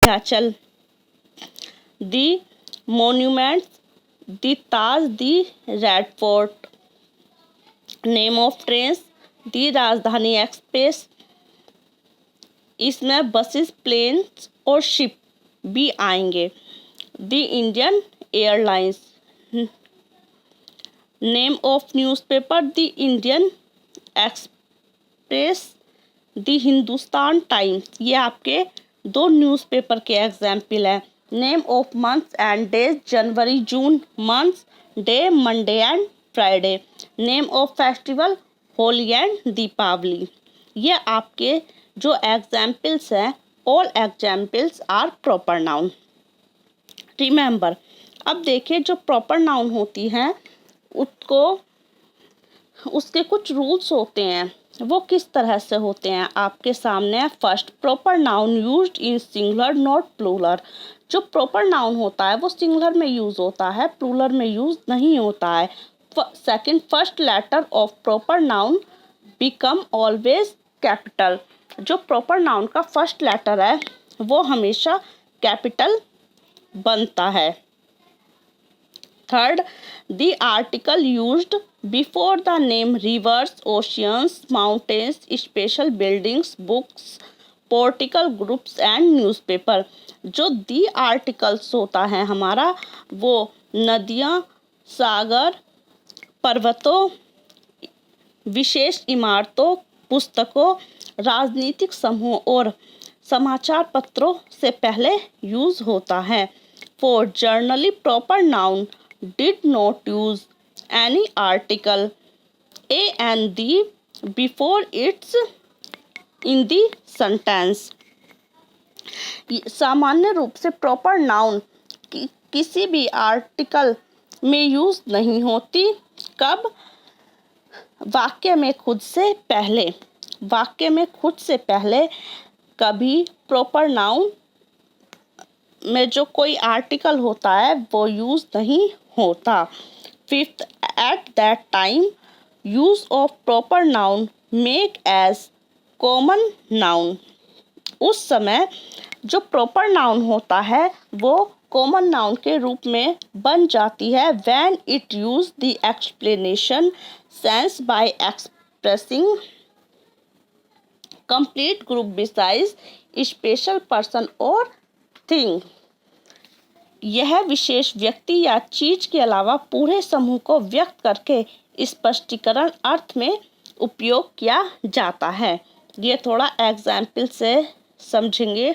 Vindhyachal, the monuments, the Taj, the Red Fort. Name of trains, the Rajdhani Express. इसमें buses, planes और ship भी आएंगे। The Indian Airlines. Name of newspaper, the Indian Express, the Hindustan Times. ये आपके दो newspaper के example हैं। Name of months and days, January, June. Months, day, Monday and Friday. Name of festival, Holi and Deepavali. ये आपके जो एग्जाम्पल्स हैं, all examples are proper noun. Remember, अब देखिए जो प्रॉपर नाउन होती हैं उसके कुछ रूल्स होते हैं। वो किस तरह से होते हैं आपके सामने। First, proper noun used in singular not plural. जो प्रॉपर नाउन होता है वो सिंगुलर में यूज होता है, प्लूरल में यूज नहीं होता है। Second, first letter of proper noun become always capital. जो प्रॉपर नाउन का फर्स्ट लेटर है वो हमेशा कैपिटल बनता है। Third, the article used before the name rivers, oceans, mountains, special buildings, books, political groups and newspaper. जो दी आर्टिकल्स होता है हमारा वो नदियाँ, सागर, पर्वतों, विशेष इमारतों, पुस्तकों, राजनीतिक समूह और समाचार पत्रों से पहले यूज होता है। Four, generally proper noun did not use any article a and the before its in the sentence। सामान्य रूप से प्रॉपर नाउन किसी भी आर्टिकल में यूज नहीं होती। कब? वाक्य में खुद से पहले। वाक्य में खुद से पहले कभी प्रॉपर नाउन में जो कोई आर्टिकल होता है वो यूज नहीं होता। Fifth, at that time use of proper noun make as common noun. उस समय जो प्रॉपर नाउन होता है वो कॉमन नाउन के रूप में बन जाती है। When it use the explanation sense bye expressing complete group besides special person और थिंग। यह विशेष व्यक्ति या चीज के अलावा पूरे समूह को व्यक्त करके स्पष्टीकरण अर्थ में उपयोग किया जाता है। ये थोड़ा एग्जाम्पल से समझेंगे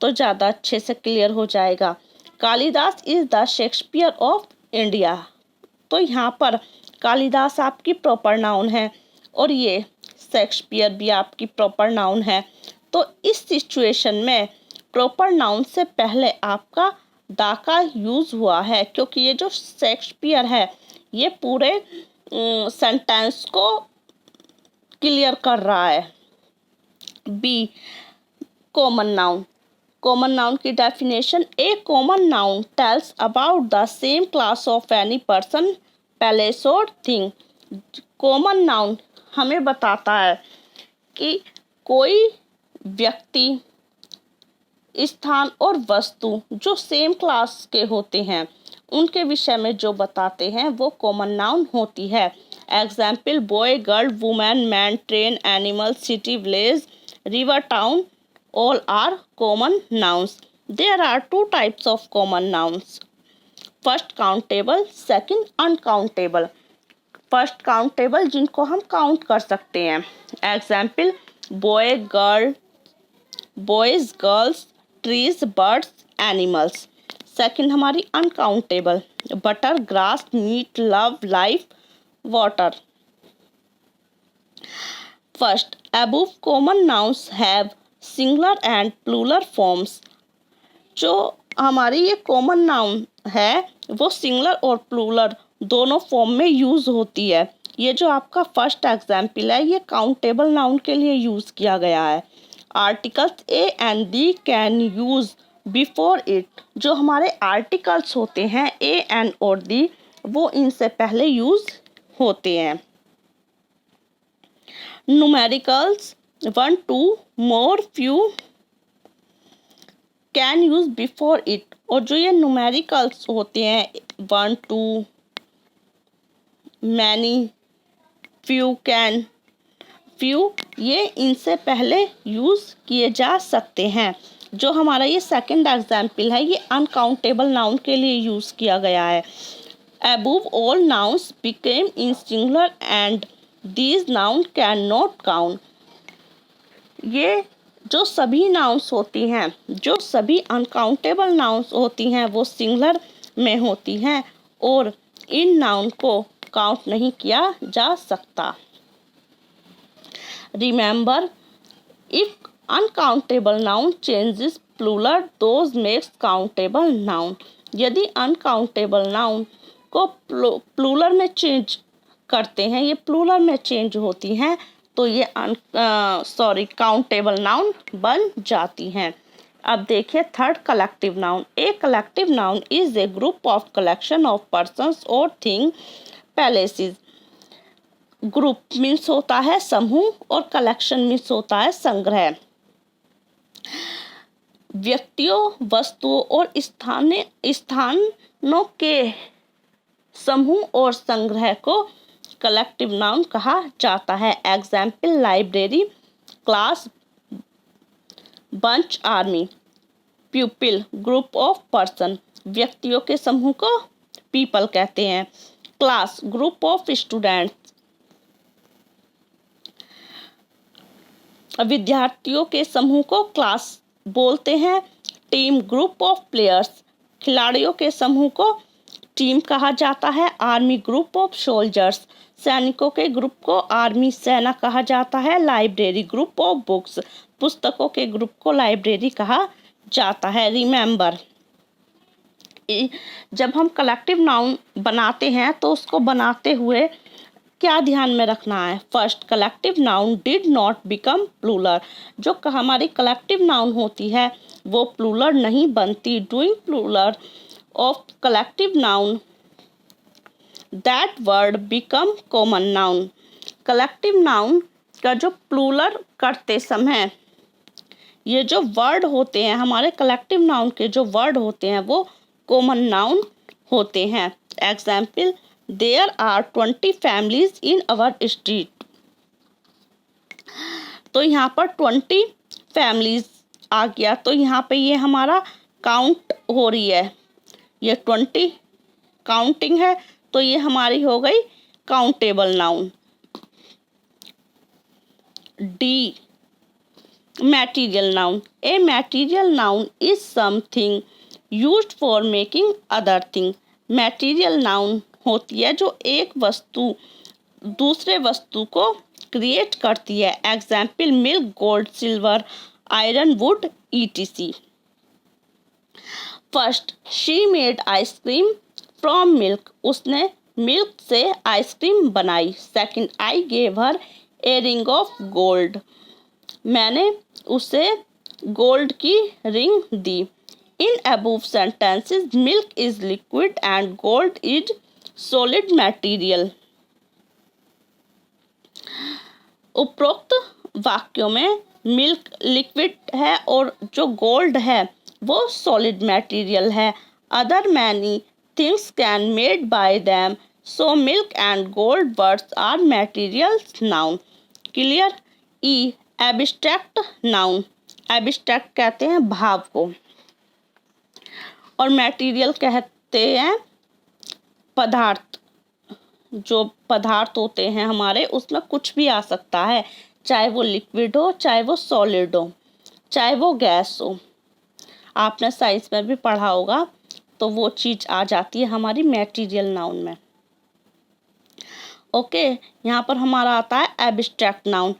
तो ज़्यादा अच्छे से क्लियर हो जाएगा। Kalidas is the Shakespeare of India. तो यहाँ पर कालिदास आपकी प्रॉपर नाउन है और ये शेक्सपियर भी आपकी प्रॉपर नाउन है। तो इस सिचुएशन में प्रॉपर नाउन से पहले आपका दा का यूज हुआ है, क्योंकि ये जो शेक्सपियर है ये पूरे सेंटेंस को क्लियर कर रहा है। B, common noun. Common noun की definition, a common noun tells about the same class of any person, place और थिंग। कॉमन नाउन हमें बताता है कि कोई व्यक्ति, स्थान और वस्तु जो सेम क्लास के होते हैं उनके विषय में जो बताते हैं वो कॉमन नाउन होती है। Example, boy, girl, women, man, train, animal, city, village, river, town, all are common nouns. There are two types of common nouns. First, countable, second, uncountable. First, countable जिनको हम काउंट कर सकते हैं। Example, boy, girl, boys, girls, trees, birds, animals. Second हमारी uncountable, butter, grass, meat, love, life, water. First, above common nouns have singular and plural forms. जो हमारी ये common noun है वो सिंगुलर और प्लूरल दोनों फॉर्म में यूज होती है। ये जो आपका फर्स्ट एग्जाम्पल है ये काउंटेबल नाउन के लिए यूज किया गया है। Articles A and the can use before it. जो हमारे आर्टिकल्स होते हैं ए एंड और दी वो इनसे पहले यूज होते हैं। Numericals 1, 2, more, few, can use before it, और जो ये न्यूमेरिकल्स होते हैं 1 2 मैनी फ्यू कैन फ्यू, ये इनसे पहले यूज किए जा सकते हैं। जो हमारा ये सेकंड एग्जाम्पल है ये अनकाउंटेबल नाउन के लिए यूज किया गया है। Above all nouns became in singular and these nouns cannot count। ये जो सभी नाउन्स होती हैं, जो सभी अनकाउंटेबल नाउन्स होती हैं वो सिंगुलर में होती हैं और इन नाउन को काउंट नहीं किया जा सकता। Remember, if uncountable noun changes plural those makes countable noun. यदि अनकाउंटेबल नाउन को प्लूरल में चेंज करते हैं, ये प्लूरल में चेंज होती हैं तो ये काउंटेबल नाउन बन जाती हैं। अब देखिए third collective noun. A collective noun is a group of collection of persons और थिंग प्लेसेस। ग्रुप मीन्स होता है समूह और कलेक्शन मीन्स होता है संग्रह। व्यक्तियों, वस्तुओं और स्थानों के समूह और संग्रह को कलेक्टिव नाउन कहा जाता है। Example, library, class, bunch, army. प्यूपिल, group of person. व्यक्तियों के समूह को पीपल कहते हैं। Class, group of students. विद्यार्थियों के समूह को क्लास बोलते हैं। Team, group of players. खिलाड़ियों के समूह को टीम कहा जाता है। Army, group of soldiers. सैनिकों के ग्रुप को आर्मी सेना कहा जाता है। Library, group of books. पुस्तकों के ग्रुप को लाइब्रेरी कहा जाता है। रिमेंबर, जब हम कलेक्टिव नाउन बनाते हैं तो उसको बनाते हुए क्या ध्यान में रखना है। First, collective noun did not become plural. जो हमारी कलेक्टिव नाउन होती है वो प्लूरल नहीं बनती। Doing plural of collective noun that word become common noun. Collective noun का जो प्लूरल करते समय ये जो वर्ड होते हैं, हमारे कलेक्टिव नाउन के जो वर्ड होते हैं वो कॉमन नाउन होते हैं। Example, there are 20 families in our street. तो यहाँ पर 20 फैमिलीज आ गया, तो यहाँ पे ये हमारा काउंट हो रही है, ये 20 काउंटिंग है तो ये हमारी हो गई countable noun. D, material noun. A material noun is something used for making other thing. Material noun होती है जो एक वस्तु दूसरे वस्तु को क्रिएट करती है। Example, milk, gold, silver, iron, would, etc। First, she made ice cream from milk. उसने मिल्क से आइसक्रीम बनाई। Second, I gave her a ring of gold. मैंने उसे गोल्ड की ring the. In above sentences milk is liquid and gold is solid material. उपरोक्त वाक्यों में milk liquid है और जो गोल्ड है वो सॉलिड मटेरियल है। Other many things can made by them, so milk and gold words are materials noun. Clear. ई, एब्स्ट्रैक्ट नाउन। एब्स्ट्रैक्ट कहते हैं भाव को और मटेरियल कहते हैं पदार्थ। जो पदार्थ होते हैं हमारे उसमें कुछ भी आ सकता है, चाहे वो लिक्विड हो, चाहे वो सॉलिड हो, चाहे वो गैस हो। आपने साइंस में भी पढ़ा होगा तो वो चीज़ आ जाती है हमारी मटेरियल नाउन में। ओके, यहाँ पर हमारा आता है abstract noun.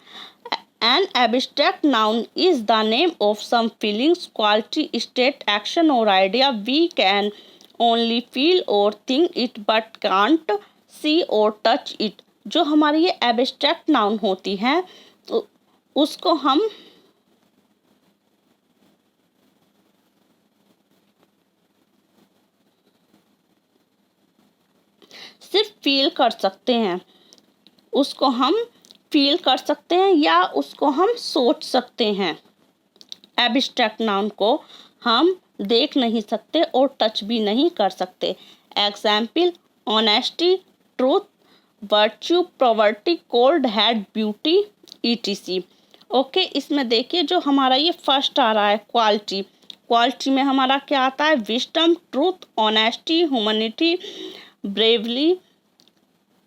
An abstract noun is the name of some feelings, quality, state, action or idea. We can only feel or think it but can't see or touch it। जो हमारी ये abstract noun होती है उसको हम सिर्फ feel कर सकते हैं, उसको हम फील कर सकते हैं या उसको हम सोच सकते हैं। एब्स्ट्रैक्ट नाउन को हम देख नहीं सकते और टच भी नहीं कर सकते। Example honesty, truth, virtue, property, cold, head, beauty, etc। Okay, इसमें देखिए जो हमारा ये फर्स्ट आ रहा है क्वालिटी। क्वालिटी में हमारा क्या आता है? Wisdom, truth, honesty, humanity, bravely,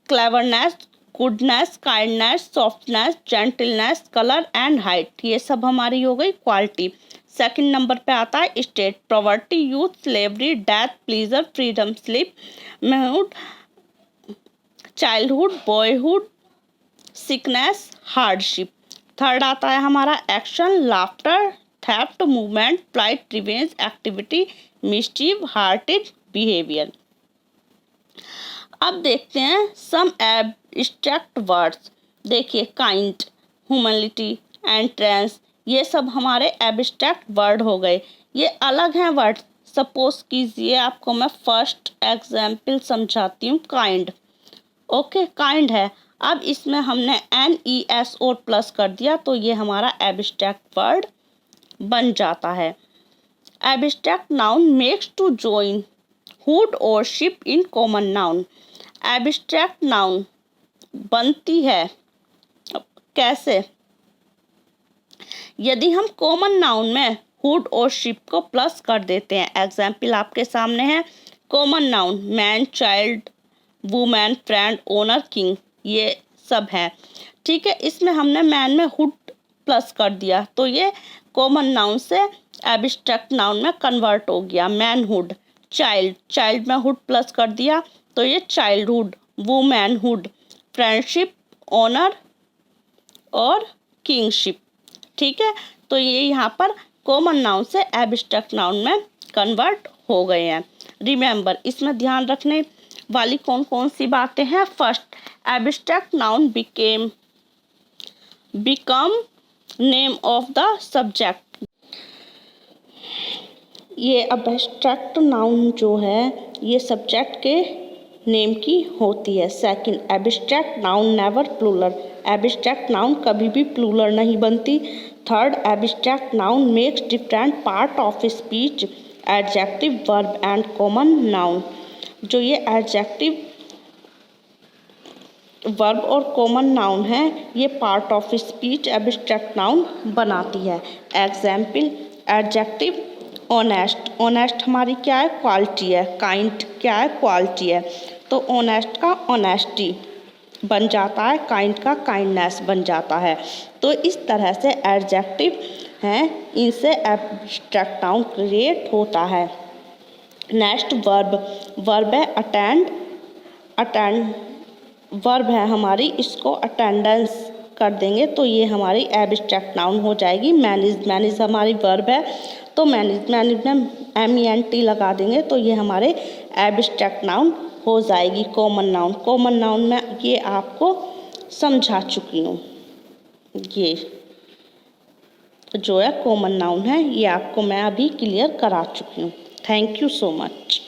cleverness, goodness, kindness, softness, gentleness, colour and height. ये सब हमारी हो गई क्वालिटी। सेकंड नंबर पे आता है state, property, youth, slavery, death, pleasure, freedom, sleep, manhood, childhood, boyhood, sickness, hardship. Third आता है हमारा action, laughter, theft, movement, flight, revenge, activity, mischief, hatred, behaviour. अब देखते हैं सम एब्स्ट्रैक्ट वर्ड्स। देखिए काइंड, ह्यूमैनिटी, एंट्रेंस, ये सब हमारे एब्स्ट्रैक्ट वर्ड हो गए। ये अलग हैं वर्ड। सपोज कीजिए आपको मैं फर्स्ट एग्जाम्पल समझाती हूँ। काइंड, ओके, काइंड है। अब इसमें हमने NES और प्लस कर दिया तो ये हमारा एब्स्ट्रैक्ट वर्ड बन जाता है। Abstract noun makes to join hood और ship in common noun. Abstract noun बनती है कैसे? यदि हम कॉमन नाउन में हुड और शिप को प्लस कर देते हैं। एग्जाम्पल आपके सामने है। Common noun man, child, women, friend, owner, king, ये सब है। ठीक है, इसमें हमने मैन में हुड प्लस कर दिया तो ये कॉमन नाउन से एब्स्ट्रैक्ट नाउन में कन्वर्ट हो गया। मैनहुड, चाइल्ड, चाइल्ड में हुड प्लस कर दिया तो ये चाइल्डहुड, वुमेनहुड, फ्रेंडशिप, ऑनर और किंगशिप। ठीक है, तो ये यहाँ पर कॉमन नाउन से एब्स्ट्रैक्ट नाउन में कन्वर्ट हो गए हैं। रिमेंबर, इसमें ध्यान रखने वाली कौन कौन सी बातें हैं? First, abstract noun become name of the subject. ये एब्स्ट्रैक्ट नाउन जो है ये सब्जेक्ट के नेम की होती है। Second, abstract noun never plural. Abstract noun कभी भी प्लूरल नहीं बनती। Third, abstract noun makes different part of speech, adjective, verb and common noun. जो ये एडजेक्टिव, वर्ब और कॉमन नाउन है ये part of speech abstract noun बनाती है। एग्जाम्पल एडजेक्टिव ऑनेस्ट, ऑनेस्ट हमारी क्या है? क्वालिटी है। काइंड क्या है? क्वालिटी है। तो ऑनेस्ट का ऑनेस्टी बन जाता है, काइंड का काइंडनेस बन जाता है। तो इस तरह से एडजेक्टिव हैं, इनसे एब्स्ट्रैक्ट नाउन क्रिएट होता है। नेक्स्ट वर्ब, वर्ब है अटेंड, अटेंड वर्ब है हमारी, इसको अटेंडेंस कर देंगे तो ये हमारी एब्स्ट्रैक्ट नाउन हो जाएगी। मैनेज, मैनेज हमारी वर्ब है तो मैनेज, मैनेज में MENT लगा देंगे तो ये हमारे एब्स्ट्रैक्ट नाउन हो जाएगी। कॉमन नाउन, कॉमन नाउन में ये आपको समझा चुकी हूँ। ये जो है कॉमन नाउन है ये आपको मैं अभी क्लियर करा चुकी हूँ। Thank you so much.